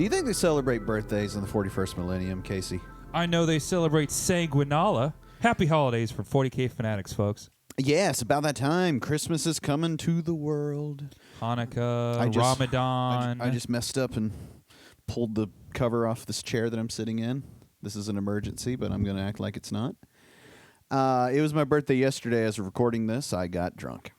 Do you think they celebrate birthdays in the 41st millennium, Casey? I know they celebrate Sanguinala. Happy holidays for 40K Fanatics, folks. Yes, about that time. Christmas is coming to the world. Hanukkah, Ramadan. I just messed up and pulled the cover off this chair that I'm sitting in. This is an emergency, but I'm going to act like it's not. It was my birthday yesterday. As of recording this, I got drunk.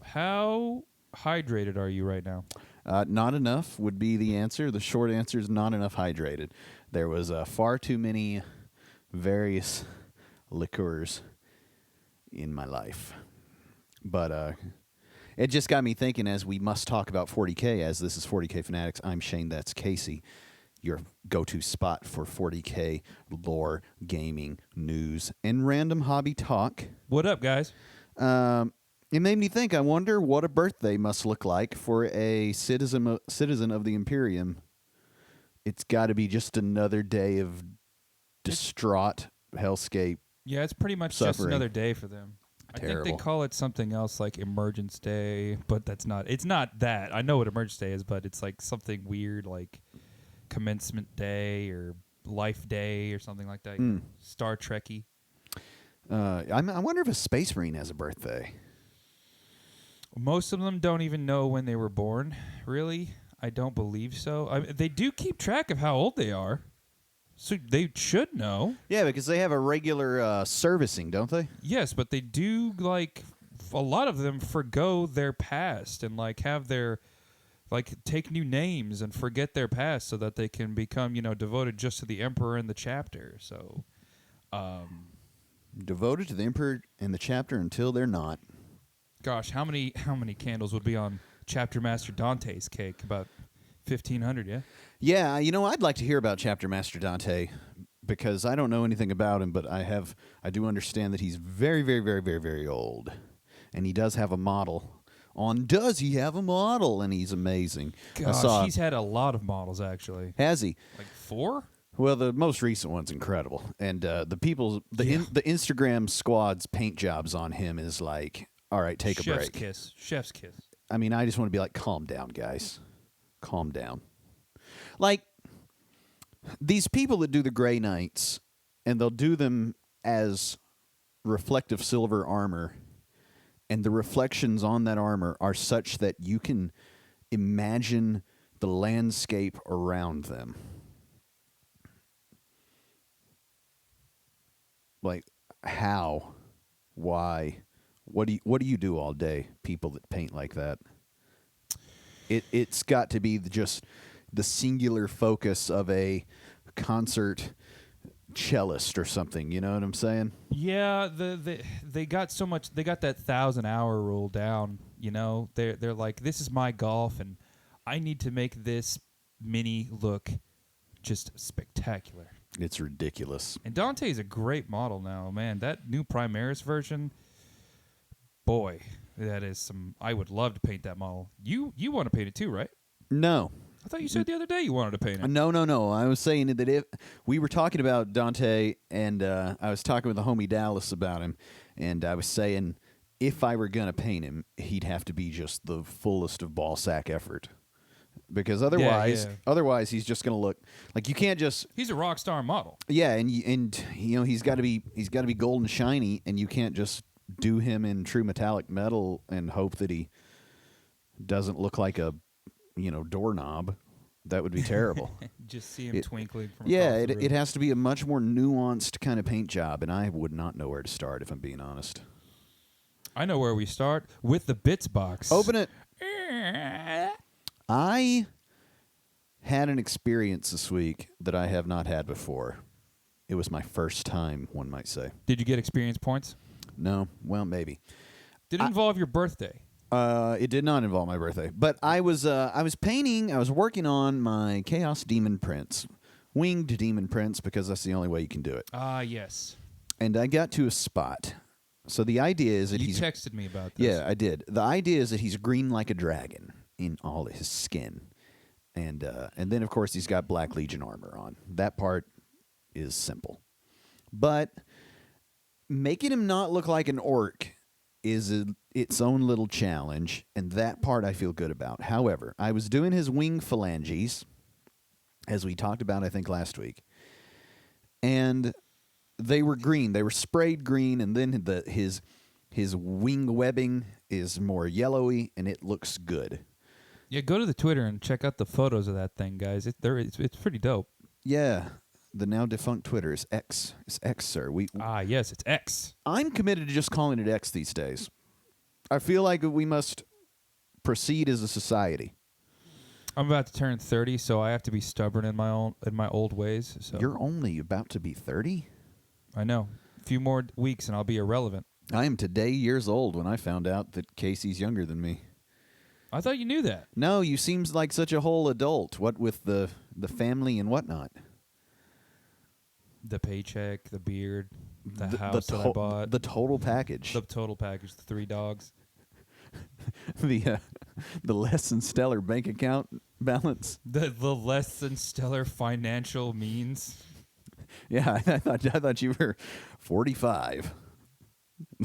How hydrated are you right now? Not enough would be the answer. The short answer is not enough hydrated. There was far too many various liqueurs in my life. But it just got me thinking, as we must talk about 40K, as this is 40K Fanatics. I'm Shane, that's Casey, your go-to spot for 40K lore, gaming, news, and random hobby talk. What up, guys? It made me think, I wonder what a birthday must look like for a citizen of the Imperium. It's got to be just another day of distraught hellscape. Yeah, it's pretty much suffering. Just another day for them. Terrible. I think they call it something else like Emergence Day, but that's not. It's not that. I know what Emergence Day is, but it's like something weird like Commencement Day or Life Day or something like that. Star Trekky. I wonder if a Space Marine has a birthday. Most of them don't even know when they were born, really. I don't believe so. They do keep track of how old they are, so they should know. Yeah, because they have a regular servicing, don't they? Yes, but they do, like, a lot of them forgo their past and, like, have their, like, take new names and forget their past so that they can become, devoted just to the Emperor and the chapter. So, devoted to the Emperor and the chapter until they're not. Gosh, how many candles would be on Chapter Master Dante's cake? About 1,500, yeah? Yeah, I'd like to hear about Chapter Master Dante because I don't know anything about him, but I do understand that he's very, very, very, very, very old. And he does have a model. Does he have a model? And he's amazing. Gosh, he's had a lot of models, actually. Has he? Like 4? Well, the most recent one's incredible. And the Instagram squad's paint jobs on him is like, all right, take a break. Chef's kiss. I mean, I just want to be like, calm down, guys. Calm down. Like, these people that do the Grey Knights, and they'll do them as reflective silver armor, and the reflections on that armor are such that you can imagine the landscape around them. Like, how? Why? What do you do all day, people that paint like that? It's got to be just the singular focus of a concert cellist or something. You know what I'm saying? Yeah, they got so much. They got that 1,000-hour rule down. They're like, this is my golf, and I need to make this mini look just spectacular. It's ridiculous. And Dante is a great model now, man. That new Primaris version. Boy, that is some. I would love to paint that model. You want to paint it too, right? No. I thought you said the other day you wanted to paint it. No. I was saying that if we were talking about Dante, and I was talking with the homie Dallas about him, and I was saying if I were gonna paint him, he'd have to be just the fullest of ballsack effort, because otherwise he's just gonna look like you can't just. He's a rock star model. Yeah, and he's got to be gold and shiny, and you can't just do him in true metallic metal and hope that he doesn't look like a doorknob. That would be terrible. Just see him twinkling from across the room. It has to be a much more nuanced kind of paint job, and I would not know where to start, if I'm being honest. I know where we start, with the bits box. Open it. I had an experience this week that I have not had before. It was my first time, one might say. Did you get experience points? No. Well, maybe. Did it involve your birthday? It did not involve my birthday, but I was painting. I was working on my Chaos Demon Prince, winged Demon Prince, because that's the only way you can do it. Yes. And I got to a spot. So the idea is that you texted me about this. Yeah, I did. The idea is that he's green like a dragon in all his skin, and then of course he's got Black Legion armor on. That part is simple, but making him not look like an orc is its own little challenge, and that part I feel good about. However, I was doing his wing phalanges, as we talked about, I think, last week. And they were green. They were sprayed green, and then his wing webbing is more yellowy, and it looks good. Yeah, go to the Twitter and check out the photos of that thing, guys. It's pretty dope. Yeah, the now defunct Twitter is X. It's X, sir. Yes, it's X. I'm committed to just calling it X these days. I feel like we must proceed as a society. I'm about to turn 30, so I have to be stubborn in my old ways. So You're only about to be 30? I know. A few more weeks and I'll be irrelevant. I am today years old when I found out that Casey's younger than me. I thought you knew that. No, you seems like such a whole adult. What with the family and whatnot. The paycheck, the beard, the house that I bought. The total package. The total package, the 3 dogs. the less than stellar bank account balance. The less than stellar financial means. Yeah, I thought you were 45.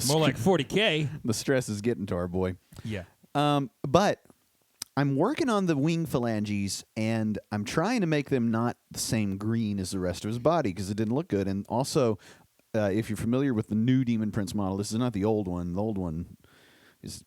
More like 40K. The stress is getting to our boy. Yeah. But I'm working on the wing phalanges, and I'm trying to make them not the same green as the rest of his body because it didn't look good. And also, if you're familiar with the new Demon Prince model, this is not the old one. The old one is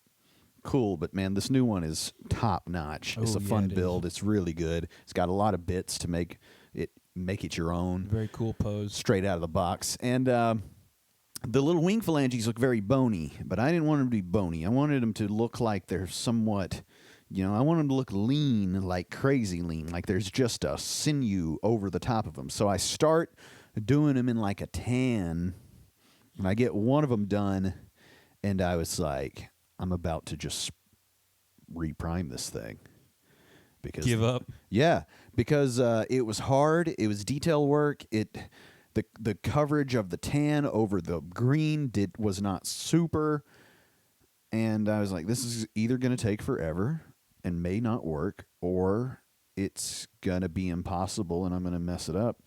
cool, but man, this new one is top notch. It's a fun build. It's really good. It's got a lot of bits to make it your own. Very cool pose. Straight out of the box. And the little wing phalanges look very bony, but I didn't want them to be bony. I wanted them to look like they're somewhat, I want them to look lean, like crazy lean, like there's just a sinew over the top of them. So I start doing them in like a tan, and I get one of them done, and I was like, I'm about to just reprime this thing. Because give up? Yeah, because it was hard. It was detail work. The coverage of the tan over the green was not super, and I was like, this is either going to take forever and may not work, or it's going to be impossible and I'm going to mess it up.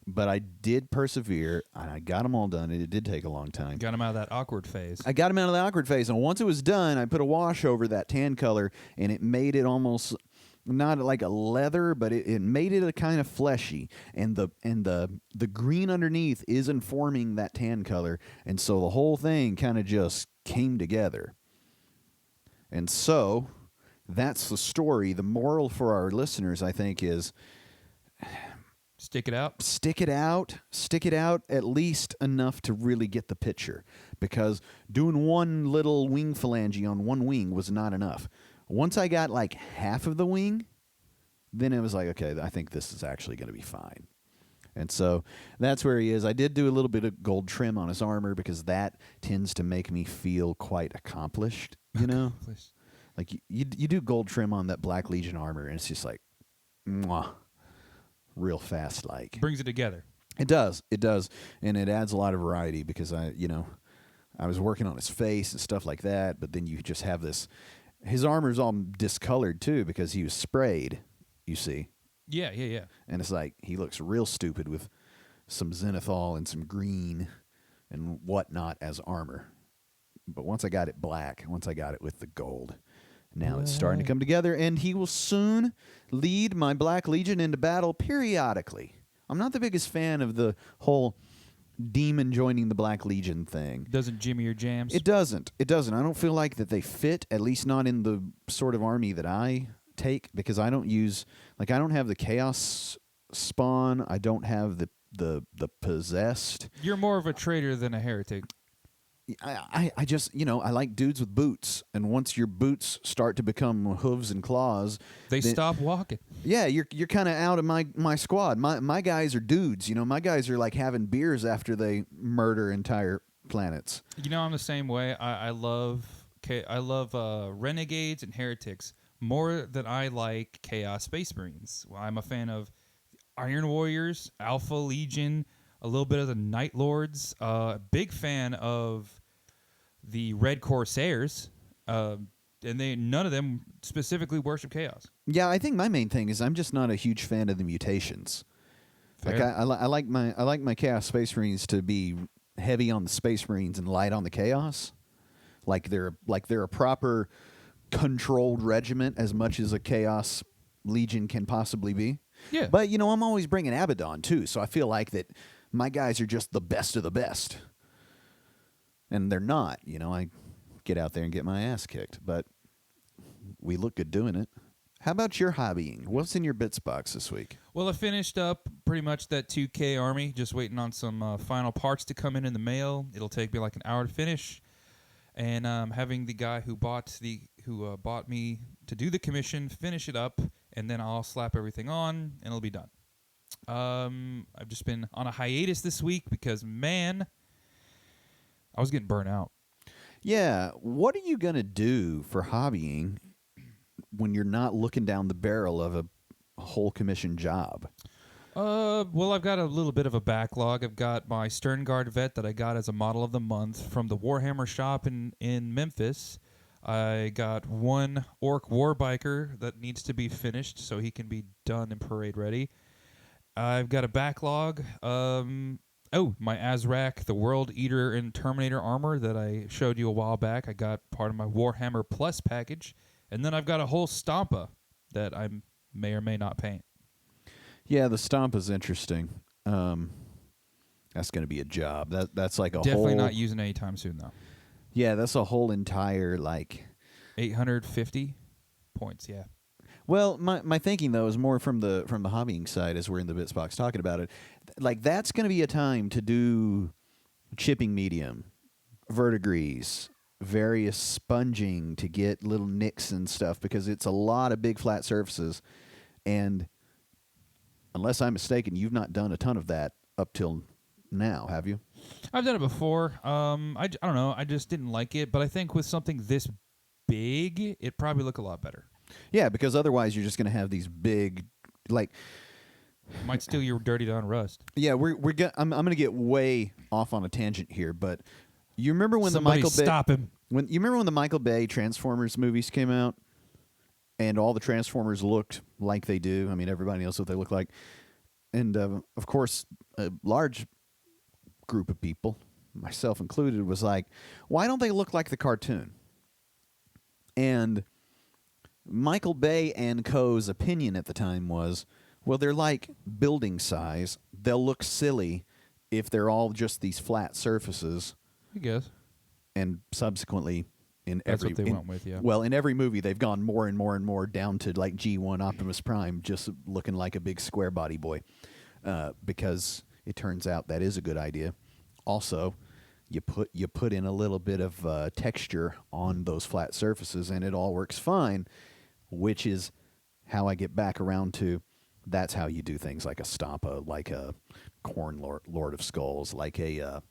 But I did persevere, and I got them all done, and it did take a long time. Got them out of that awkward phase. I got them out of the awkward phase, and once it was done, I put a wash over that tan color, and it made it almost not like a leather, but it made it a kind of fleshy, and the green underneath is informing that tan color, and so the whole thing kind of just came together. And so that's the story. The moral for our listeners, I think, is stick it out. Stick it out. Stick it out at least enough to really get the picture, because doing one little wing phalange on one wing was not enough. Once I got like half of the wing, then it was like, okay, I think this is actually going to be fine. And so that's where he is. I did do a little bit of gold trim on his armor because that tends to make me feel quite accomplished, Like you do gold trim on that Black Legion armor, and it's just like, mwah, real fast like. Brings it together. It does, and it adds a lot of variety because I was working on his face and stuff like that, but then you just have this. His armor's all discolored too because he was sprayed, you see. Yeah. And it's like he looks real stupid with some zenithal and some green and whatnot as armor. But once I got it black, once I got it with the gold, now it's starting to come together, and he will soon lead my Black Legion into battle periodically. I'm not the biggest fan of the whole demon joining the Black Legion thing. Doesn't Jimmy your jams? It doesn't. I don't feel like that they fit, at least not in the sort of army that I take, because I don't have the chaos spawn. I don't have the possessed. You're more of a traitor than a heretic. I just, I like dudes with boots, and once your boots start to become hooves and claws, they stop walking. Yeah, you're kind of out of my squad. My guys are dudes, my guys are like having beers after they murder entire planets. I'm the same way. I love renegades and heretics more than I like Chaos Space Marines. I'm a fan of Iron Warriors, Alpha Legion, a little bit of the Night Lords. Big fan of the Red Corsairs. And none of them specifically worship chaos. Yeah, I think my main thing is I'm just not a huge fan of the mutations. Fair. Like I like my Chaos Space Marines to be heavy on the Space Marines and light on the chaos. Like they're a proper controlled regiment as much as a Chaos Legion can possibly be. Yeah. But, I'm always bringing Abaddon, too, so I feel like that my guys are just the best of the best. And they're not. I get out there and get my ass kicked, but we look good doing it. How about your hobbying? What's in your bits box this week? Well, I finished up pretty much that 2K army, just waiting on some final parts to come in the mail. It'll take me like an hour to finish. And having the guy who bought me to do the commission finish it up, and then I'll slap everything on, and it'll be done. I've just been on a hiatus this week because, man, I was getting burnt out. Yeah, what are you going to do for hobbying when you're not looking down the barrel of a whole commission job? Well, I've got a little bit of a backlog. I've got my Stern Guard vet that I got as a model of the month from the Warhammer shop in Memphis. I got one Orc Warbiker that needs to be finished so he can be done and parade ready. I've got a backlog. My Azrak, the World Eater and Terminator armor that I showed you a while back. I got part of my Warhammer Plus package. And then I've got a whole Stompa that I may or may not paint. Yeah, the Stomp is interesting. That's going to be a job. That's like a Definitely whole... not using it anytime soon, though. Yeah, that's a whole entire, 850 points, yeah. Well, my thinking, though, is more from the hobbying side as we're in the bits box talking about it. That's going to be a time to do chipping medium, verdigris, various sponging to get little nicks and stuff, because it's a lot of big flat surfaces. And unless I'm mistaken, you've not done a ton of that up till now, have you? I've done it before. I don't know. I just didn't like it. But I think with something this big, it'd probably look a lot better. Yeah, because otherwise you're just going to have these big, might steal your dirty down rust. Yeah, I'm going to get way off on a tangent here, but you remember when Somebody the Michael Bay... stop him. You remember when the Michael Bay Transformers movies came out, and all the Transformers looked like they do? I mean, everybody knows what they look like. And, of course, a large group of people, myself included, was like, why don't they look like the cartoon? And Michael Bay and Co.'s opinion at the time was, well, they're like building size. They'll look silly if they're all just these flat surfaces. I guess. And subsequently, That's what they went with, yeah. Well, in every movie, they've gone more and more and more down to like G1 Optimus Prime, just looking like a big square body boy, because it turns out that is a good idea. Also, you put in a little bit of texture on those flat surfaces, and it all works fine. Which is how I get back around to. That's how you do things like a Stompa, like a Khorne Lord of Skulls, like a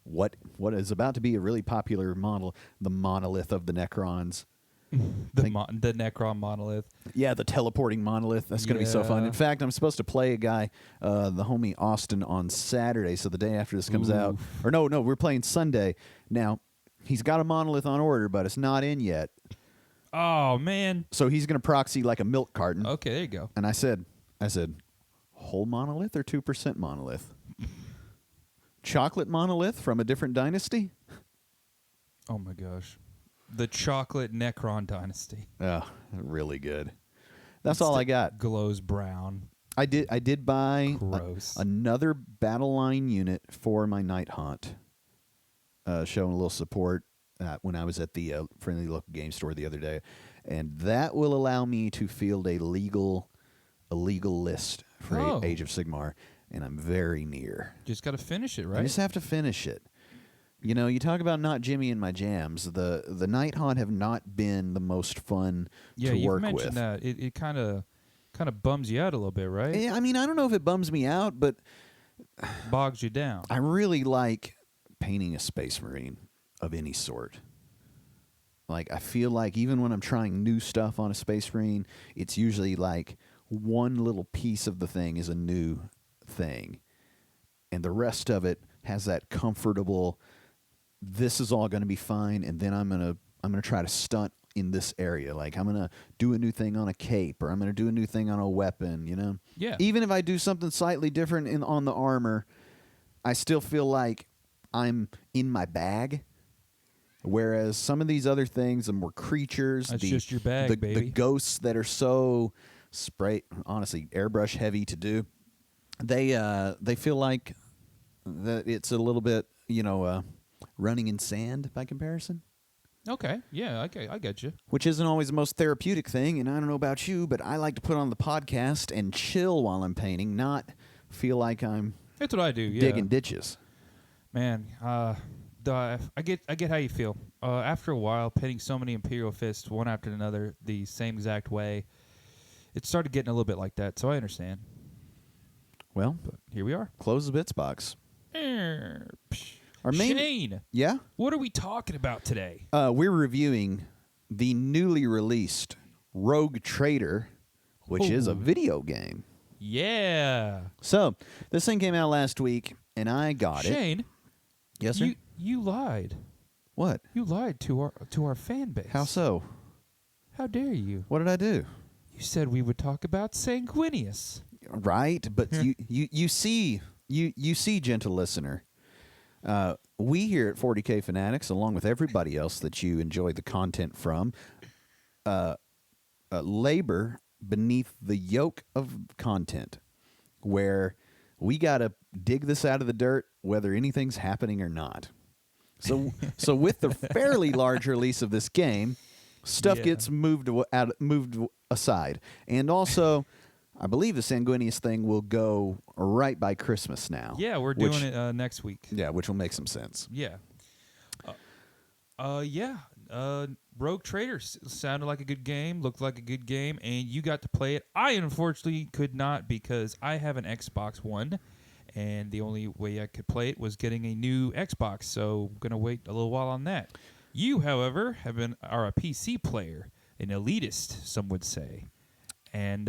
what is about to be a really popular model, the Monolith of the Necrons. the Necron monolith. Yeah, the teleporting monolith. That's going to be so fun. In fact, I'm supposed to play a guy, the homie Austin, on Saturday, so the day after this comes out. Or no, we're playing Sunday. Now, he's got a monolith on order, but it's not in yet. Oh, man. So he's going to proxy like a milk carton. Okay, there you go. And I said, whole monolith or 2% monolith? Chocolate monolith from a different dynasty? Oh, my gosh. The chocolate Necron dynasty. Oh, really good. That's all I got. Glows brown. I did buy another battle line unit for my Night Haunt, showing a little support when I was at the friendly local game store the other day, and that will allow me to field a legal list for Age of Sigmar, and I'm very near. Just got to finish it, right? I just have to finish it. You talk about not Jimmy and my jams. The Night Haunt have not been the most fun to work with. Yeah, you mentioned that. It kind of bums you out a little bit, right? I mean, I don't know if it bums me out, but bogs you down. I really like painting a Space Marine of any sort. Like, I feel like even when I'm trying new stuff on a Space Marine, it's usually like one little piece of the thing is a new thing, and the rest of it has that comfortable, this is all going to be fine, and then I'm gonna try to stunt in this area. Like, I'm gonna do a new thing on a cape, or I'm gonna do a new thing on a weapon. Yeah. Even if I do something slightly different on the armor, I still feel like I'm in my bag. Whereas some of these other things, the more creatures, that's just your bag, baby. The ghosts that are so spray, honestly, airbrush heavy to do. They feel like that it's a little bit, running in sand by comparison, Okay. Yeah, I get you. which isn't always the most therapeutic thing. And I don't know about you, but I like to put on the podcast and chill while I'm painting, not feel like I'm That's what I do. Yeah. digging ditches. Man, I get how you feel. After a while, painting so many Imperial fists one after another the same exact way, it started getting a little bit like that. So I understand. Well, But here we are. close the bits box. Our main, Shane, yeah, what are we talking about today? we're reviewing the newly released Rogue Trader, which is a Ooh. video game. Yeah, So this thing came out last week, and I got it. Shane, Yes, sir. you lied. What? You lied to our fan base. How so? How dare you? What did I do? You said we would talk about Sanguinius. Right, but you see, gentle listener, we here at 40K Fanatics, along with everybody else that you enjoy the content from, labor beneath the yoke of content, where we got to dig this out of the dirt, whether anything's happening or not. So with the fairly large release of this game, stuff Yeah. gets moved aside, and also, I believe the Sanguinius thing will go right by Christmas now. Yeah, we're which- doing it next week. Yeah, which will make some sense. Yeah. Yeah. Rogue Trader sounded like a good game, looked like a good game, and you got to play it. I unfortunately could not because I have an Xbox One, and the only way I could play it was getting a new Xbox, so I'm going to wait a little while on that. You, however, are a PC player, an elitist, some would say. And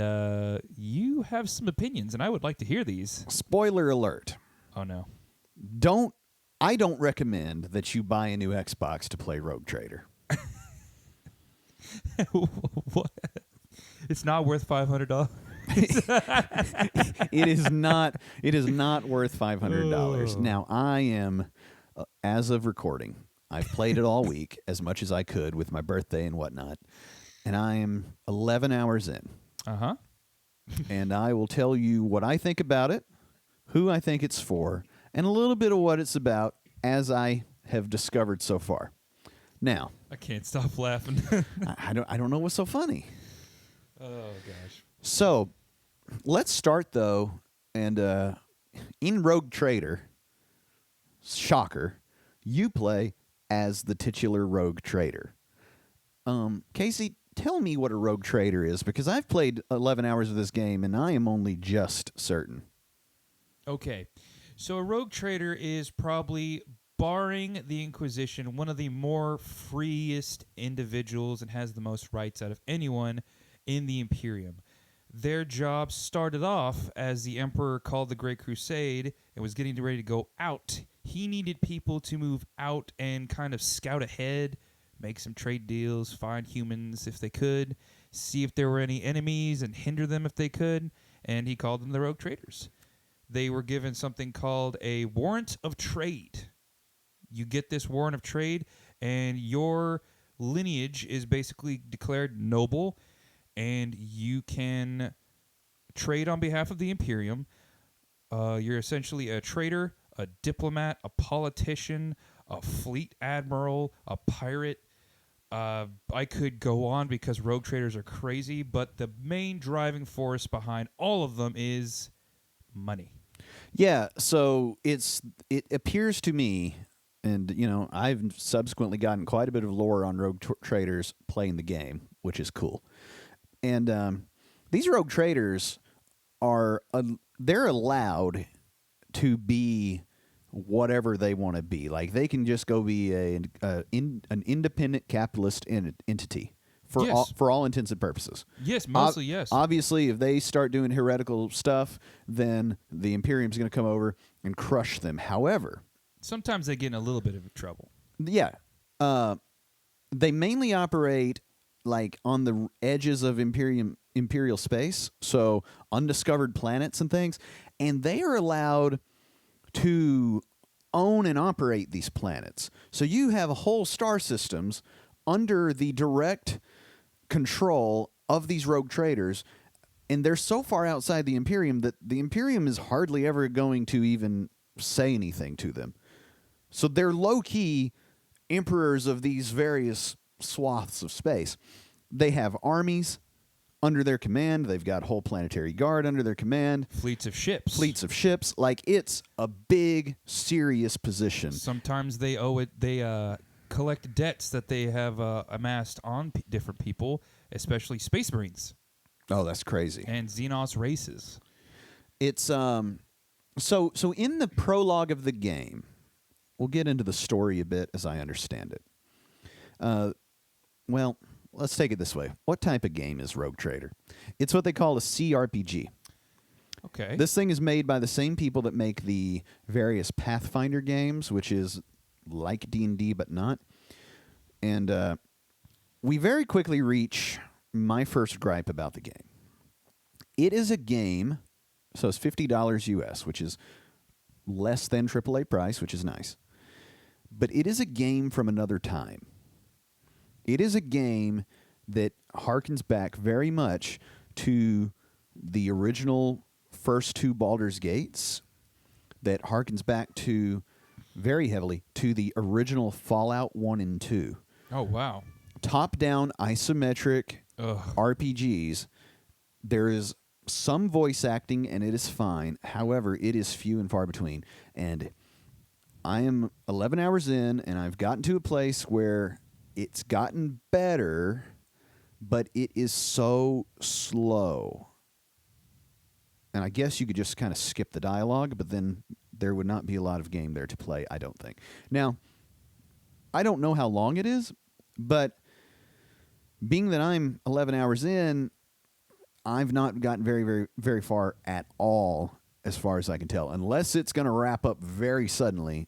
you have some opinions, and I would like to hear these. Spoiler alert. Oh, no. I don't recommend that you buy a new Xbox to play Rogue Trader. What? It's not worth $500? It is not worth $500. Oh. Now, I am as of recording, I've played it all week as much as I could with my birthday and whatnot, and I am 11 hours in. Uh-huh. And I will tell you what I think about it, who I think it's for, and a little bit of what it's about as I have discovered so far. Now, I can't stop laughing. I don't know what's so funny. Oh, gosh. So, let's start though, and in Rogue Trader, shocker, you play as the titular Rogue Trader. Casey, tell me what a Rogue Trader is, because I've played 11 hours of this game and I am only just certain. Okay. So a rogue trader is probably, barring the Inquisition, one of the more freest individuals and has the most rights out of anyone in the Imperium. Their job started off as the Emperor called the Great Crusade and was getting ready to go out. He needed people to move out and kind of scout ahead, make some trade deals, find humans if they could, see if there were any enemies and hinder them if they could, and he called them the Rogue Traders. They were given something called a warrant of trade. You get this warrant of trade, and your lineage is basically declared noble, and you can trade on behalf of the Imperium. You're essentially a trader, a diplomat, a politician, a fleet admiral, a pirate. I could go on because rogue traders are crazy, but the main driving force behind all of them is money. Yeah, so it appears to me, and I've subsequently gotten quite a bit of lore on rogue traders playing the game, which is cool. And these rogue traders they're allowed to be whatever they want to be. Like, they can just go be an independent capitalist entity for Yes. all intents and purposes. Yes, mostly yes. Obviously, if they start doing heretical stuff, then the Imperium's going to come over and crush them. However, Sometimes they get in a little bit of trouble. yeah, they mainly operate like on the edges of imperial space, so undiscovered planets and things, and they are allowed to own and operate these planets. So you have whole star systems under the direct control of these rogue traders, And they're so far outside the Imperium that the Imperium is hardly ever going to even say anything to them. So they're low-key emperors of these various swaths of space. They have armies under their command. They've got whole planetary guard under their command. Fleets of ships. Fleets of ships. Like, it's a big, serious position. Sometimes they owe it. They collect debts that they have amassed on different people, especially Space Marines. Oh, that's crazy. And Xenos races. It's so in the prologue of the game, we'll get into the story a bit as I understand it. Well, let's take it this way. What type of game is Rogue Trader? It's what they call a CRPG. Okay. This thing is made by the same people that make the various Pathfinder games, which is like D&D but not. And we very quickly reach my first gripe about the game. It is a game, so it's $50 US, which is less than AAA price, which is nice. But it is a game from another time. It is a game that harkens back very much to the original first two Baldur's Gates, that harkens back to very heavily to the original Fallout 1 and 2. Oh, wow. Top-down isometric Ugh. RPGs. There is some voice acting, and it is fine. However, it is few and far between. And I am 11 hours in, and I've gotten to a place where it's gotten better, but it is so slow. And I guess you could just kind of skip the dialogue, but then there would not be a lot of game there to play, I don't think. Now, I don't know how long it is, but being that I'm 11 hours in, I've not gotten very, very, very far at all, as far as I can tell. Unless it's going to wrap up very suddenly,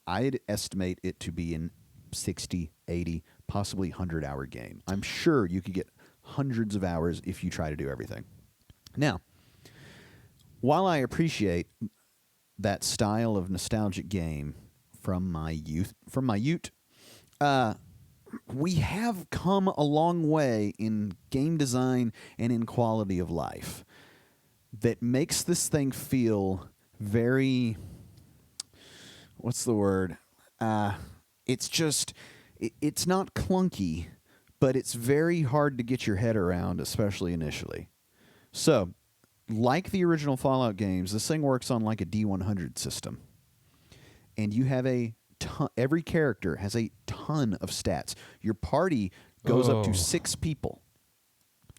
I'd estimate it to be in 60, 80, possibly 100-hour game. I'm sure you could get hundreds of hours if you try to do everything. Now, while I appreciate that style of nostalgic game from my youth, we have come a long way in game design and in quality of life that makes this thing feel very, what's the word? It's just, it's not clunky, but it's very hard to get your head around, especially initially. So, like the original Fallout games, this thing works on like a D100 system. And you have every character has a ton of stats. Your party goes up to 6 people.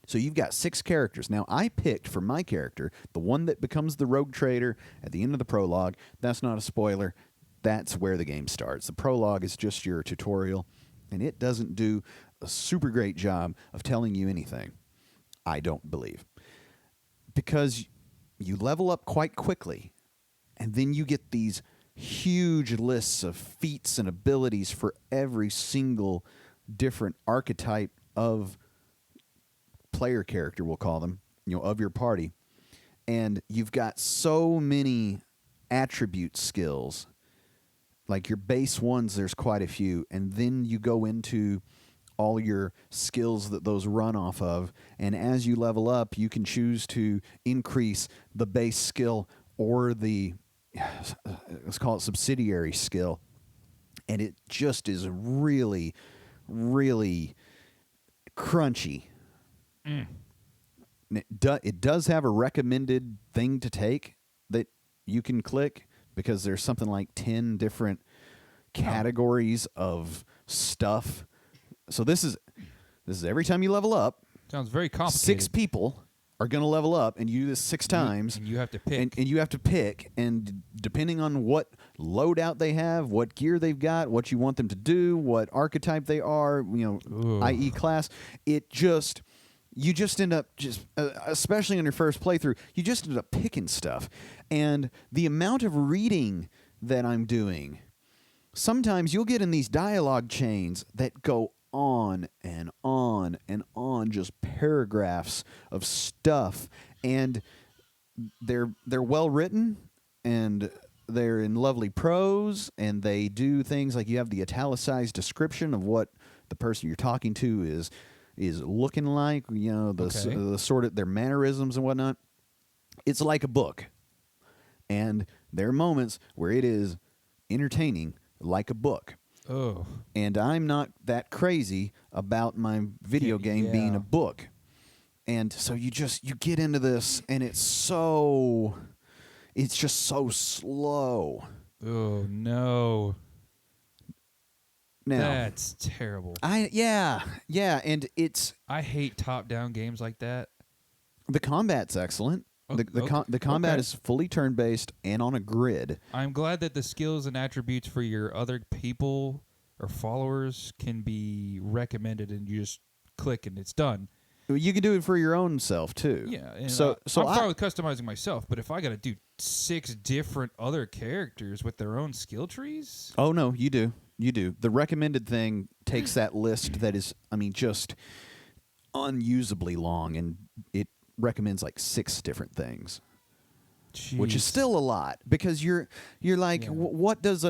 So you've got 6 characters. Now, I picked for my character, the one that becomes the Rogue Trader at the end of the prologue. That's not a spoiler. That's where the game starts. The prologue is just your tutorial, and it doesn't do a super great job of telling you anything, I don't believe. Because you level up quite quickly, and then you get these huge lists of feats and abilities for every single different archetype of player character, we'll call them, of your party. And you've got so many attribute skills. Like your base ones, there's quite a few. And then you go into all your skills that those run off of. And as you level up, you can choose to increase the base skill or the, let's call it subsidiary skill. And it just is really, really crunchy. It does have a recommended thing to take that you can click, because there's something like 10 different categories of stuff. So this is every time you level up. Sounds very complicated. 6 people are going to level up, and you do this 6 times. And you have to pick. And you have to pick, and depending on what loadout they have, what gear they've got, what you want them to do, what archetype they are, i.e. class, you just end up especially on your first playthrough, you just end up picking stuff. And the amount of reading that I'm doing, sometimes you'll get in these dialogue chains that go on and on and on, just paragraphs of stuff. And they're well written, and they're in lovely prose, and they do things like you have the italicized description of what the person you're talking to is is looking like, Okay. the sort of their mannerisms and whatnot. It's like a book. And there are moments where it is entertaining like a book. Oh. And I'm not that crazy about my video game being Yeah. a book. And so you get into this, and it's just so slow. Oh no. Now, That's terrible. yeah, and I hate top-down games like that. the combat's excellent. The combat Okay. is fully turn-based and on a grid. I'm glad that the skills and attributes for your other people or followers can be recommended, and you just click and it's done. You can do it for your own self too. Yeah, and so I'm fine with customizing myself, but if I got to do 6 different other characters with their own skill trees, oh no, you do. The recommended thing takes that list that is, just unusably long, and it recommends like 6 different things, which is jeez. still a lot, because you're like, Yeah. what does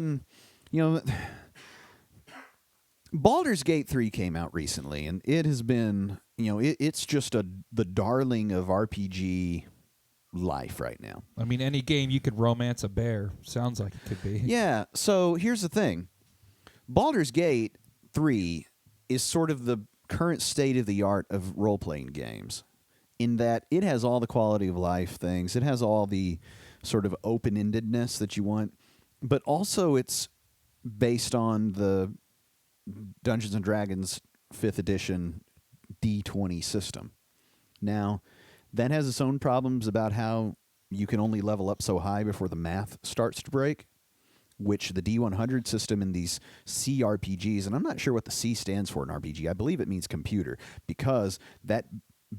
Baldur's Gate 3 came out recently, and it has been, it's just the darling of RPG life right now. I mean, any game you could romance a bear sounds like it could be. Yeah, so here's the thing. Baldur's Gate 3 is sort of the current state of the art of role-playing games, in that it has all the quality of life things. It has all the sort of open-endedness that you want, but also it's based on the Dungeons & Dragons 5th edition D20 system. Now, that has its own problems about how you can only level up so high before the math starts to break, which the D100 system in these CRPGs, and I'm not sure what the C stands for in RPG. I believe it means computer, because that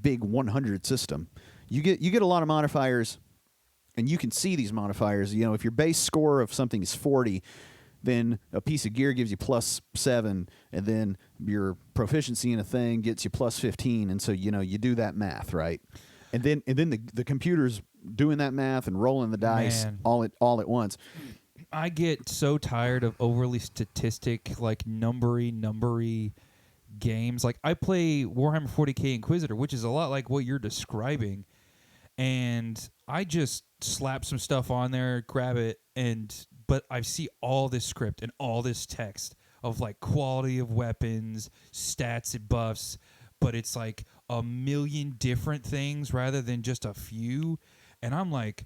big 100 system, you get a lot of modifiers, and you can see these modifiers. If your base score of something is 40, then a piece of gear gives you +7, and then your proficiency in a thing gets you +15, and so you do that math, right? And then the computer's doing that math and rolling the dice Man. all at once. I get so tired of overly statistic, like numbery games. Like, I play Warhammer 40k Inquisitor, which is a lot like what you're describing, and I just slap some stuff on there, grab it, but I see all this script and all this text of like quality of weapons, stats and buffs, but it's like a million different things rather than just a few, and I'm like,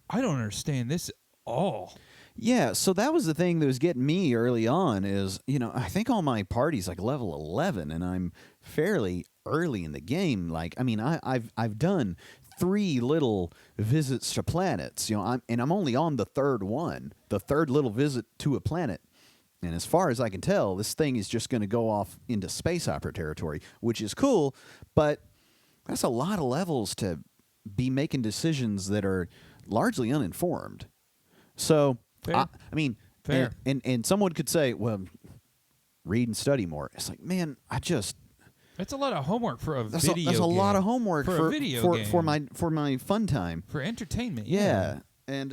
I don't understand this at all. Yeah, so that was the thing that was getting me early on is, I think all my party's like level 11, and I'm fairly early in the game. Like, I've done 3 little visits to planets, I'm only on the 3rd one, the 3rd little visit to a planet. And as far as I can tell, this thing is just going to go off into space opera territory, which is cool, but that's a lot of levels to be making decisions that are largely uninformed. So, Fair. Fair. And someone could say, well, read and study more. It's like, man, That's a lot of homework for a that's video a game. lot of homework For a video game. for my fun time. For entertainment. Yeah. And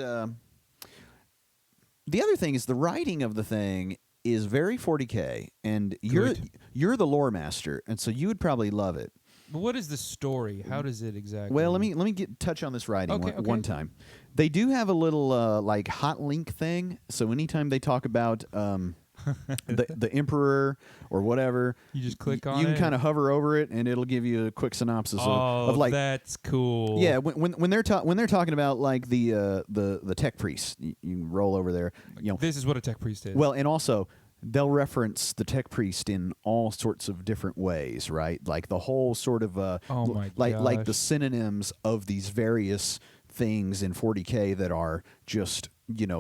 the other thing is the writing of the thing is very 40K, and you're the lore master, and so you would probably love it. But what is the story? How does it exactly? Well, let me touch on this writing Okay, one time. They do have a little like hot link thing. So anytime they talk about the emperor or whatever, you just click on it. You can kind of hover over it, and it'll give you a quick synopsis of like. That's cool. Yeah, when they're talking about like the tech priest, you roll over there. This is what a tech priest is. Well, and also they'll reference the tech priest in all sorts of different ways, right? Like the whole sort of like the synonyms of these various things in 40K that are just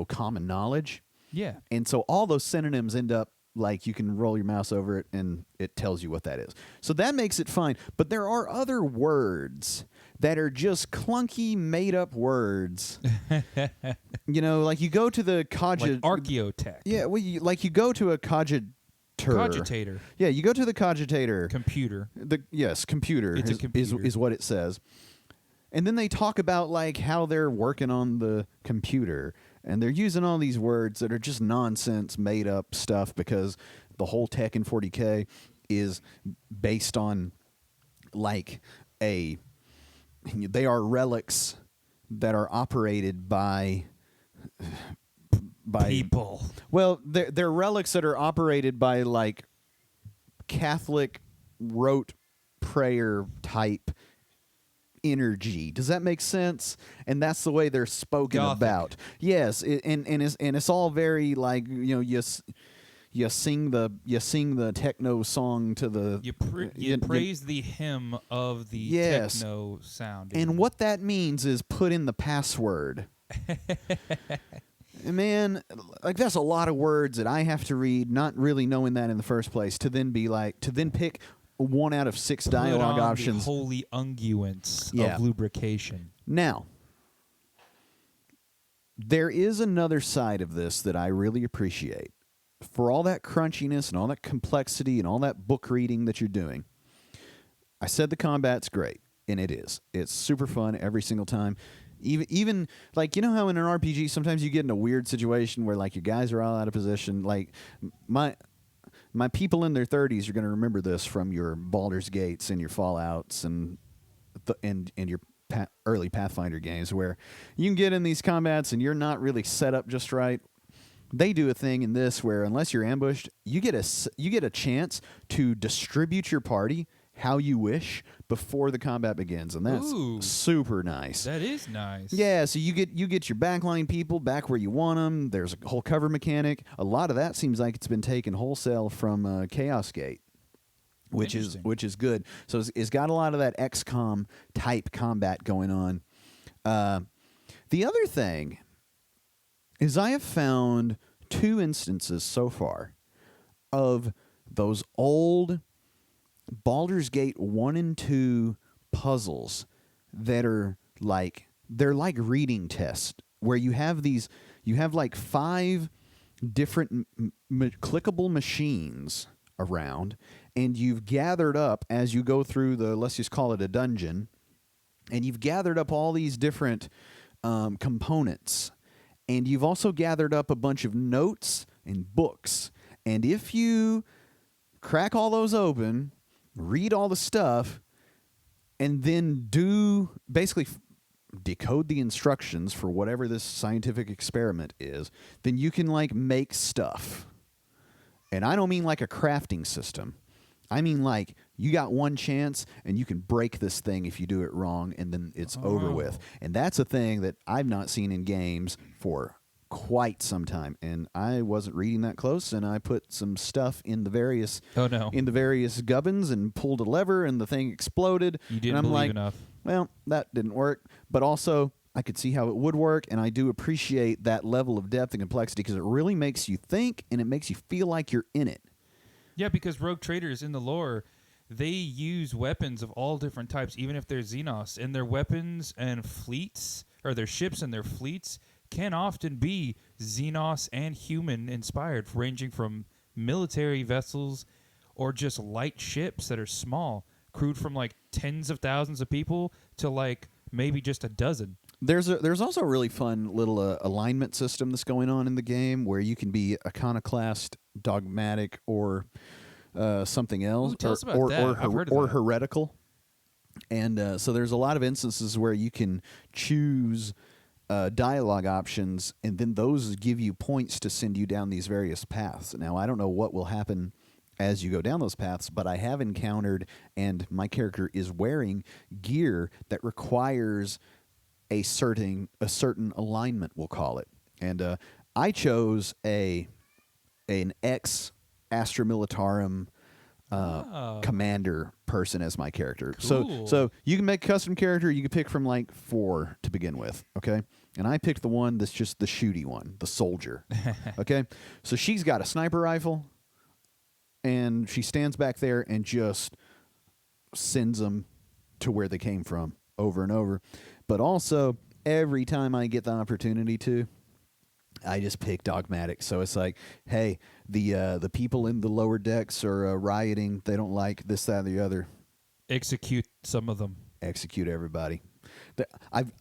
common knowledge. Yeah. And so all those synonyms end up like you can roll your mouse over it and it tells you what that is. So that makes it fine. But there are other words that are just clunky, made-up words. Like you go to the like archaeotech. Yeah, well, you go to a Cogitator. Yeah, you go to the cogitator. Computer. Computer. It's a computer. Is what it says. And then they talk about like how they're working on the computer, and they're using all these words that are just nonsense, made up stuff, because the whole tech in 40K is based on like they are relics that are operated by people. Well, they're relics that are operated by like Catholic rote prayer type energy. Does that make sense? And that's the way they're spoken Gothic. about. Yes, and it's all very like, you know, you sing the techno song to the You praise the hymn of the Yes. techno sound. And what that means is put in the password. Man, like that's a lot of words that I have to read, not really knowing that in the first place, to then pick 1 out of 6 dialogue Put on options. The holy unguents Yeah. of lubrication. Now, there is another side of this that I really appreciate. For all that crunchiness and all that complexity and all that book reading that you're doing, I said the combat's great, and it is. It's super fun every single time. Even like, you know how in an RPG sometimes you get in a weird situation where like your guys are all out of position. Like my people in their 30s are going to remember this from your Baldur's Gates and your Fallouts and your early Pathfinder games, where you can get in these combats and you're not really set up just right. They do a thing in this where unless you're ambushed, you get a chance to distribute your party how you wish before the combat begins, and that's super nice. That is nice. Yeah, so you get your backline people back where you want them. There's a whole cover mechanic. A lot of that seems like it's been taken wholesale from Chaos Gate, which is good. So it's got a lot of that XCOM type combat going on. The other thing is I have found 2 instances so far of those old Baldur's Gate 1 and 2 puzzles that are like, they're like reading tests, where you have like 5 different clickable machines around, and you've gathered up as you go through let's just call it a dungeon, and you've gathered up all these different components, and you've also gathered up a bunch of notes and books, and if you crack all those open, read all the stuff, and then basically decode the instructions for whatever this scientific experiment is, then you can like make stuff. And I don't mean like a crafting system. I mean like you got one chance and you can break this thing if you do it wrong, and then it's over with. And that's a thing that I've not seen in games for quite some time, and I wasn't reading that close, and I put some stuff in the various gubbins and pulled a lever, and the thing exploded. You didn't and I'm believe like, enough. Well, that didn't work, but also I could see how it would work, and I do appreciate that level of depth and complexity because it really makes you think, and it makes you feel like you're in it. Yeah, because rogue traders in the lore, they use weapons of all different types, even if they're Xenos, and their weapons and fleets, or their ships and their fleets, can often be Xenos and human inspired, ranging from military vessels or just light ships that are small, crewed from like tens of thousands of people to like maybe just a dozen. There's also a really fun little alignment system that's going on in the game where you can be iconoclast, dogmatic, or something else, tell us about that. I've heard of that. heretical. And so there's a lot of instances where you can choose dialogue options, and then those give you points to send you down these various paths. Now, I don't know what will happen as you go down those paths, but I have encountered, and my character is wearing gear that requires a certain alignment, we'll call it. And I chose an ex Astra Militarum commander person as my character. Cool. So you can make a custom character. You can pick from like 4 to begin with, okay? And I picked the one that's just the shooty one, the soldier, okay? So she's got a sniper rifle, and she stands back there and just sends them to where they came from over and over. But also, every time I get the opportunity to, I just pick dogmatic. So it's like, hey, the people in the lower decks are rioting. They don't like this, that, or the other. Execute some of them. Execute everybody.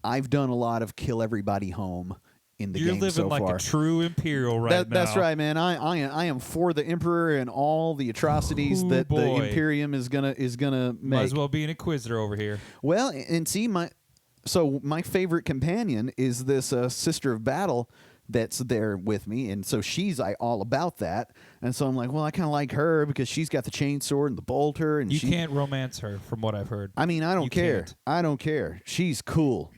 I've done a lot of kill everybody home in the You're game living so like far. a true Imperial now. That's right, man. I am for the Emperor and all the atrocities Ooh, that the boy. Imperium is gonna make. Might as well be an Inquisitor over here. Well, and see, my favorite companion is this Sister of Battle that's there with me, and so she's all about that. And so I'm like, well, I kind of like her because she's got the chainsword and the bolter, and You she can't romance her, from what I've heard. I mean, I don't You care. can't. I don't care. She's cool.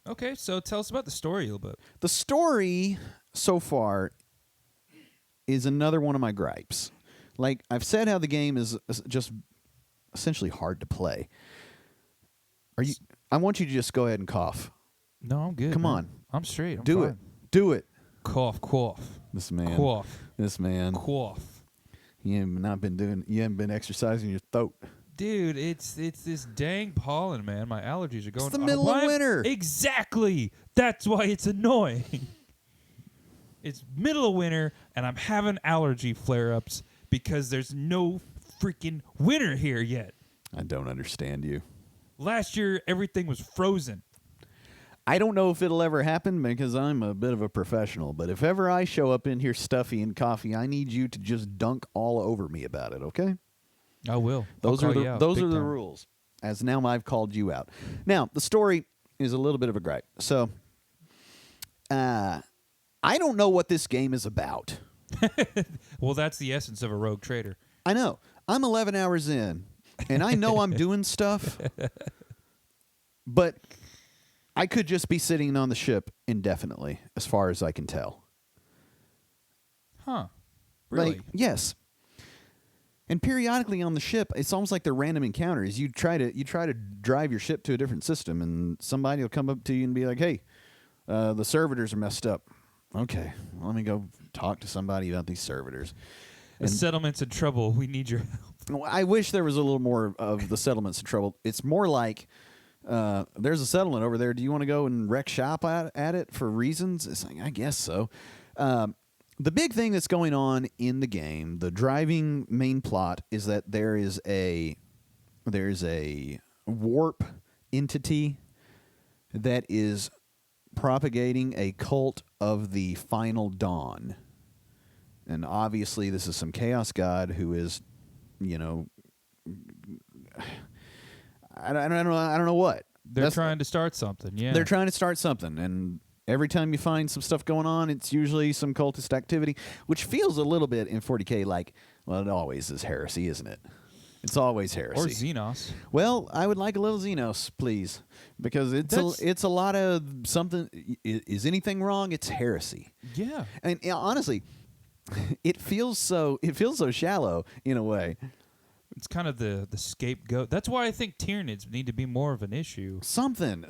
Okay, so tell us about the story a little bit. The story so far is another one of my gripes. Like I've said, how the game is just essentially hard to play. I want you to just go ahead and cough. No, I'm good. Come man. on. I'm straight. I'm Do fine. it. Do it. Cough, cough. This man. Cough. This man. Cough. You haven't been exercising your throat. Dude, it's this dang pollen, man. My allergies are going. the middle of winter. Exactly. That's why it's annoying. It's middle of winter, and I'm having allergy flare-ups because there's no freaking winter here yet. I don't understand you. Last year, everything was frozen. I don't know if it'll ever happen because I'm a bit of a professional, but if ever I show up in here stuffy and coffee, I need you to just dunk all over me about it, okay? I will. Those I'll are call the you out those big are the time. rules. As now I've called you out. Now, the story is a little bit of a gripe. So I don't know what this game is about. Well, that's the essence of a rogue trader. I know. I'm 11 hours in, and I know I'm doing stuff, but I could just be sitting on the ship indefinitely, as far as I can tell. Huh. Really? Like, yes. And periodically on the ship, it's almost like they're random encounters. You try to drive your ship to a different system, and somebody will come up to you and be like, "Hey, the servitors are messed up." Okay, let me go talk to somebody about these servitors. The settlement's in trouble. We need your help. I wish there was a little more of the settlements in trouble. It's more like there's a settlement over there. Do you want to go and wreck shop at it for reasons? It's like, I guess so. The big thing that's going on in the game, the driving main plot, is that there's a warp entity that is propagating a cult of the Final Dawn. And obviously this is some chaos god who is, I don't know what. They're trying to start something. Yeah. They're trying to start something, and every time you find some stuff going on, it's usually some cultist activity, which feels a little bit in 40K like, well, it always is heresy, isn't it? It's always heresy. Or Xenos. Well, I would like a little Xenos, please, because it's a lot of something. Is anything wrong? It's heresy. Yeah. And honestly, it feels so shallow in a way. It's kind of the scapegoat. That's why I think Tyranids need to be more of an issue. Something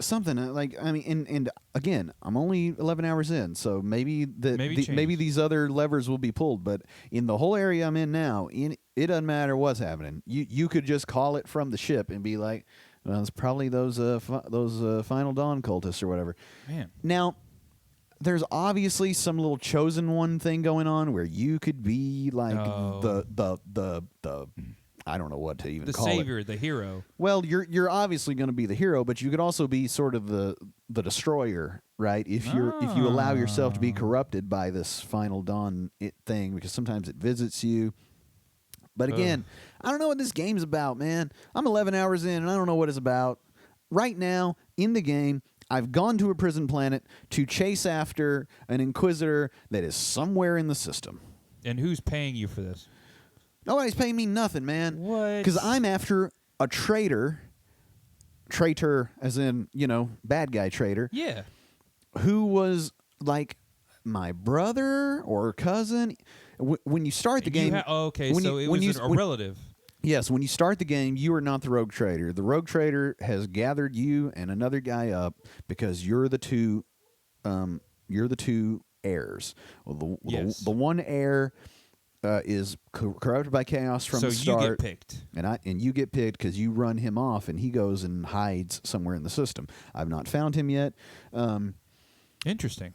like, I mean, and again, I'm only 11 hours in, so maybe these other levers will be pulled. But in the whole area I'm in now, it doesn't matter what's happening. You could just call it from the ship and be like, well, it's probably those Final Dawn cultists or whatever. Man. Now, there's obviously some little chosen one thing going on where you could be like the I don't know what to even call it. The savior, the hero. Well, you're obviously going to be the hero, but you could also be sort of the destroyer, right? If you allow yourself to be corrupted by this Final Dawn thing, because sometimes it visits you. But again, I don't know what this game's about, man. I'm 11 hours in, and I don't know what it's about. Right now, in the game, I've gone to a prison planet to chase after an Inquisitor that is somewhere in the system. And who's paying you for this? Nobody's paying me nothing, man. What? Because I'm after a traitor as in, bad guy traitor. Yeah. Who was like my brother or cousin. When you start the game... so it was a relative. Yes, when you start the game, you are not the rogue trader. The rogue trader has gathered you and another guy up because you're the two heirs. Well, the one heir is corrupted by chaos from the start. So you get picked. And you get picked because you run him off and he goes and hides somewhere in the system. I've not found him yet. Interesting.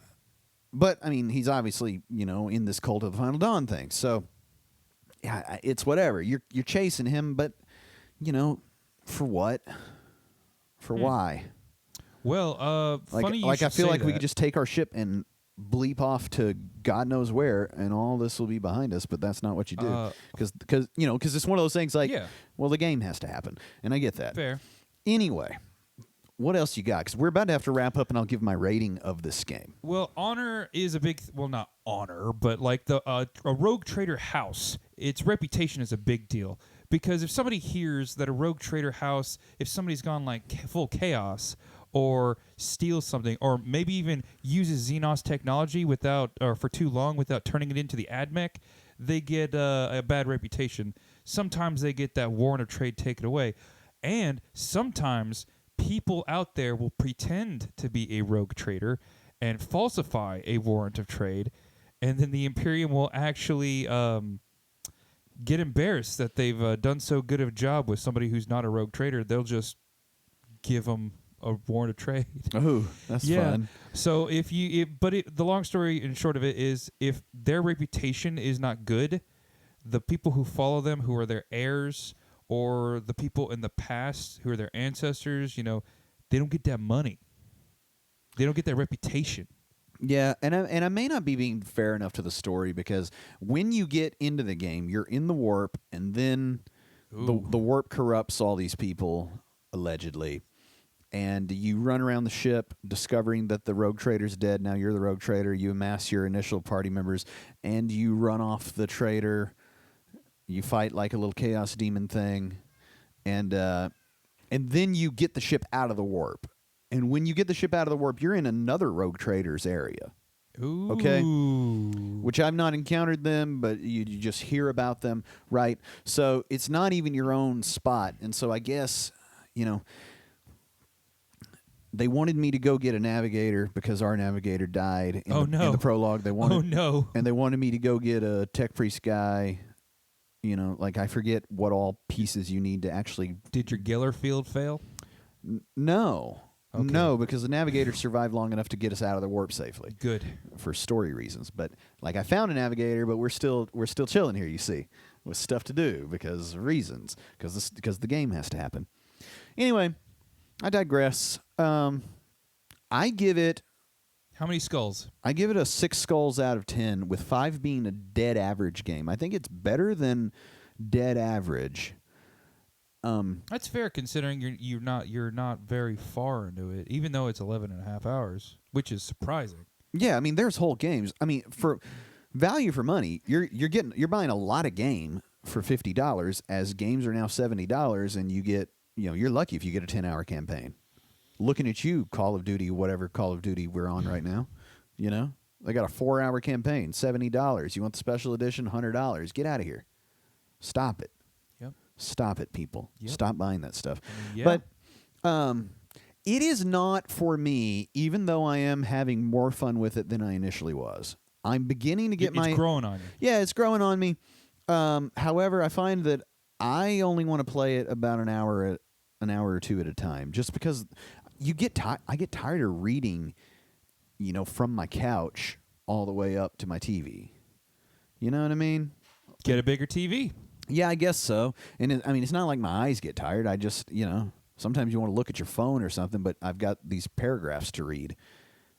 But, I mean, he's obviously, in this cult of the Final Dawn thing. So, yeah, it's whatever. You're chasing him, but, for what? For why? Well, funny you should I feel say like we that. could just take our ship and bleep off to God knows where, and all this will be behind us. But that's not what you do, because it's one of those things like, Yeah. well, the game has to happen, and I get that. Fair. Anyway, what else you got? Because we're about to have to wrap up, and I'll give my rating of this game. Well, honor is a big. Well, not honor, but like a rogue trader house, its reputation is a big deal. Because if somebody hears that a rogue trader house, if somebody's gone like full chaos, or steals something, or maybe even uses Xenos technology for too long without turning it into the AdMech, they get a bad reputation. Sometimes they get that warrant of trade taken away, and sometimes people out there will pretend to be a rogue trader and falsify a warrant of trade, and then the Imperium will actually get embarrassed that they've done so good of a job with somebody who's not a rogue trader. They'll just give them a warrant of trade. Oh, that's fun. So the long story and short of it is, if their reputation is not good, the people who follow them, who are their heirs, or the people in the past who are their ancestors, they don't get that money. They don't get that reputation. Yeah, and I may not be being fair enough to the story, because when you get into the game, you're in the warp, and then the warp corrupts all these people, allegedly. And you run around the ship discovering that the rogue trader's dead. Now you're the rogue trader. You amass your initial party members, and you run off the traitor. You fight like a little chaos demon thing, and then you get the ship out of the warp. And when you get the ship out of the warp, you're in another rogue trader's area. Ooh. Okay? Which I've not encountered them, but you just hear about them, right? So it's not even your own spot. And so I guess, they wanted me to go get a navigator because our navigator died in the prologue. They wanted, and they wanted me to go get a tech priest guy. Like, I forget what all pieces you need to actually... Did your Giller field fail? No. Okay. No, because the navigator survived long enough to get us out of the warp safely. Good. For story reasons. But, like, I found a navigator, but we're still chilling here, you see, with stuff to do because of reasons. Because the game has to happen. Anyway, I digress. I give it... How many skulls? I give it a 6 skulls out of 10, with 5 being a dead average game. I think it's better than dead average. That's fair, considering you're not very far into it, even though it's 11.5 hours, which is surprising. Yeah, I mean, there's whole games. I mean, for value for money, you're buying a lot of game for $50, as games are now $70, and you get, you're lucky if you get a 10-hour campaign. Looking at you, Call of Duty, whatever Call of Duty we're on right now, they got a 4-hour campaign, $70. You want the special edition, $100. Get out of here. Stop it. Yep. Stop it, people. Yep. Stop buying that stuff. Yeah. But it is not for me, even though I am having more fun with it than I initially was. I'm beginning to get It's growing on you. Yeah, it's growing on me. However, I find that I only want to play it about an hour or two at a time, just because I get tired of reading, from my couch all the way up to my TV. You know what I mean? Get a bigger TV. Yeah, I guess so. And it's not like my eyes get tired. I just, sometimes you want to look at your phone or something, but I've got these paragraphs to read.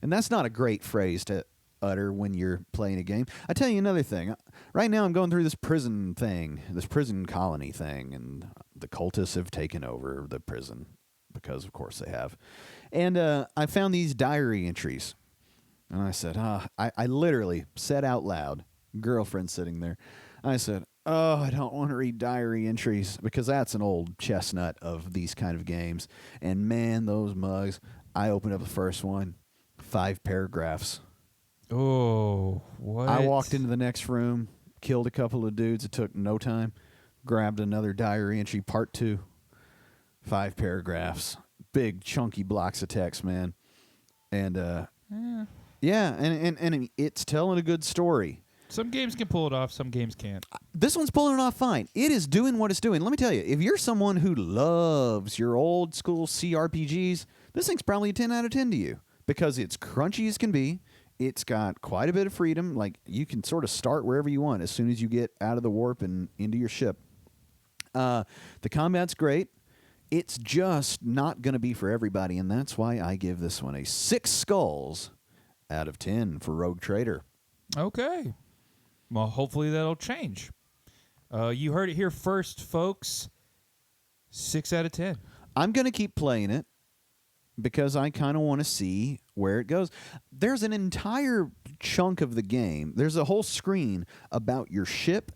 And that's not a great phrase to utter when you're playing a game. I tell you another thing. Right now I'm going through this prison colony thing, and the cultists have taken over the prison, because of course they have. And I found these diary entries. And I said, I literally said out loud, girlfriend sitting there, I said, I don't want to read diary entries, because that's an old chestnut of these kind of games. And man, those mugs. I opened up the first one, 5 paragraphs. Oh, what? I walked into the next room, killed a couple of dudes. It took no time. Grabbed another diary entry, part 2, 5 paragraphs. Big, chunky blocks of text, man. And, yeah, and it's telling a good story. Some games can pull it off, some games can't. This one's pulling it off fine. It is doing what it's doing. Let me tell you, if you're someone who loves your old school CRPGs, this thing's probably a 10 out of 10 to you, because it's crunchy as can be. It's got quite a bit of freedom. Like, you can sort of start wherever you want as soon as you get out of the warp and into your ship. The combat's great. It's just not going to be for everybody, and that's why I give this one a 6 skulls out of 10 for Rogue Trader. Okay. Well, hopefully that'll change. You heard it here first, folks. 6 out of 10. I'm going to keep playing it because I kind of want to see where it goes. There's an entire chunk of the game. There's a whole screen about your ship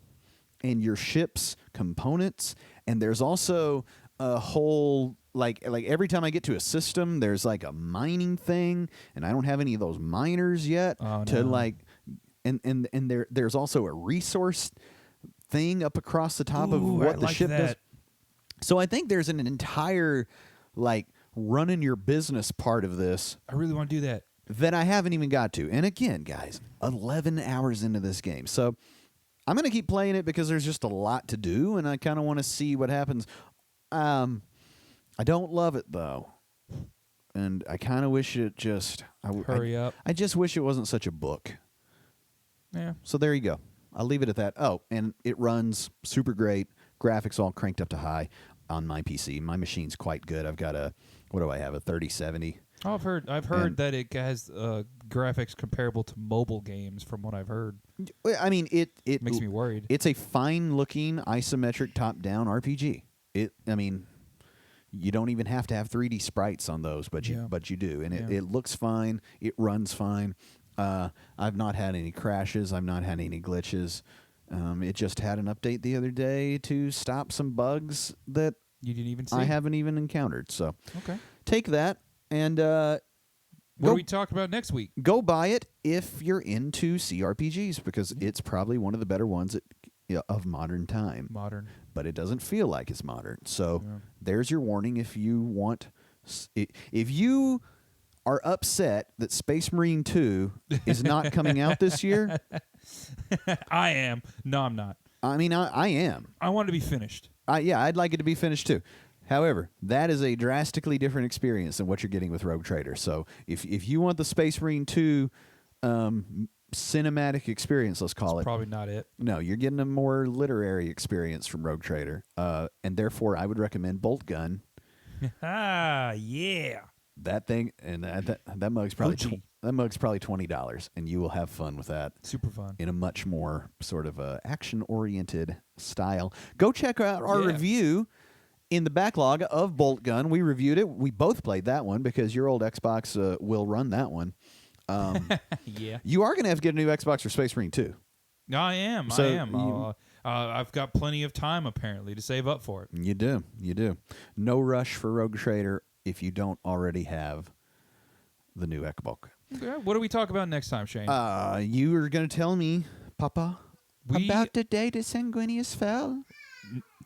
and your ship's components, and there's also a whole like every time I get to a system, there's like a mining thing, and I don't have any of those miners yet to like, and there's also a resource thing up across the top of what the ship does. So I think there's an entire like running your business part of this. I really want to do that I haven't even got to. And again, guys, 11 hours into this game. So I'm going to keep playing it because there's just a lot to do, and I kind of want to see what happens. I don't love it, though. And I kind of wish it just... Hurry up. I just wish it wasn't such a book. Yeah. So there you go. I'll leave it at that. Oh, and it runs super great. Graphics all cranked up to high on my PC. My machine's quite good. I've got a... What do I have? A 3070. Oh, I've heard that it has graphics comparable to mobile games. From what I've heard, I mean, it makes me worried. It's a fine-looking isometric top-down RPG. I mean, you don't even have to have 3D sprites on those, but you do, and it looks fine. It runs fine. I've not had any crashes. I've not had any glitches. It just had an update the other day to stop some bugs that you didn't even see. I haven't even encountered. So okay, take that. And what do we talk about next week? Go buy it if you're into CRPGs, because it's probably one of the better ones of modern time. Modern. But it doesn't feel like it's modern. So there's your warning if you want... If you are upset that Space Marine 2 is not coming out this year... I am. No, I'm not. I mean, I am. I want it to be finished. Yeah, I'd like it to be finished too. However, that is a drastically different experience than what you're getting with Rogue Trader. So if you want the Space Marine 2 cinematic experience, let's call it. Probably not it. No, you're getting a more literary experience from Rogue Trader. And therefore, I would recommend Bolt Gun. Yeah. That thing, and that mug's probably $20, and you will have fun with that. Super fun. In a much more sort of action-oriented style. Go check out our review in the backlog of Bolt Gun. We reviewed it. We both played that one because your old Xbox will run that one. Yeah. You are going to have to get a new Xbox for Space Marine 2. I am. I've got plenty of time, apparently, to save up for it. You do. No rush for Rogue Trader if you don't already have the new Xbox. Okay. What do we talk about next time, Shane? You are going to tell me, Papa, about the day that Sanguinius fell?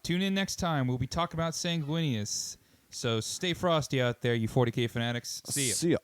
Tune in next time. We'll be talking about Sanguinius. So stay frosty out there, you 40K fanatics. See ya.